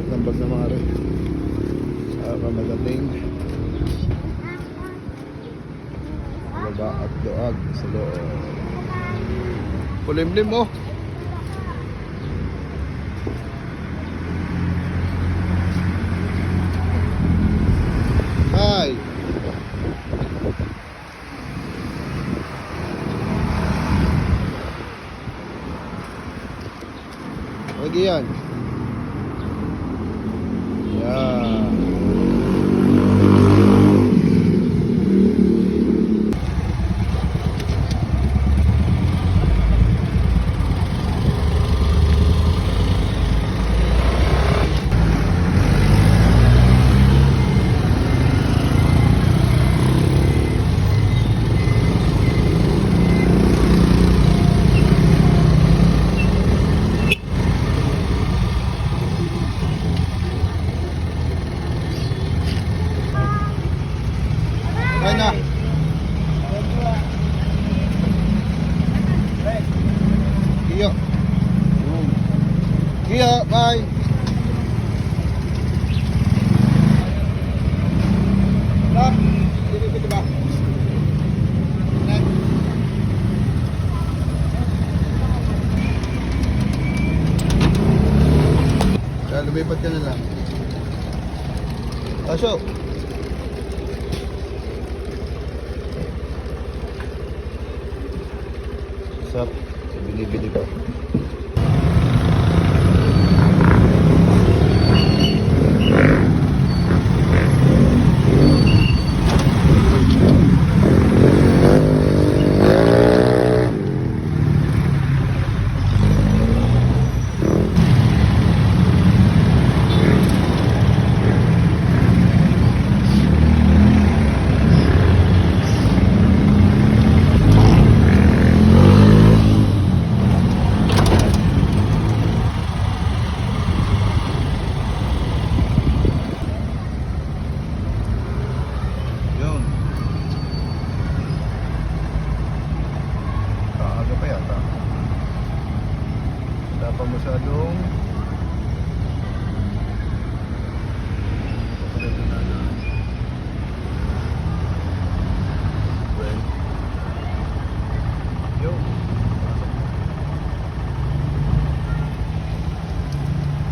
tambag na mga rin. Saka magating. Baba at doag sa loob. Kulimlim oh. Hi. Lagi yan. Yan. Bye na. Iyo. Iyo, bye. Stop. Dito ba? Kaya lumipat ka na lang. Pasok. Sa binibili ko. Wala pa masyadong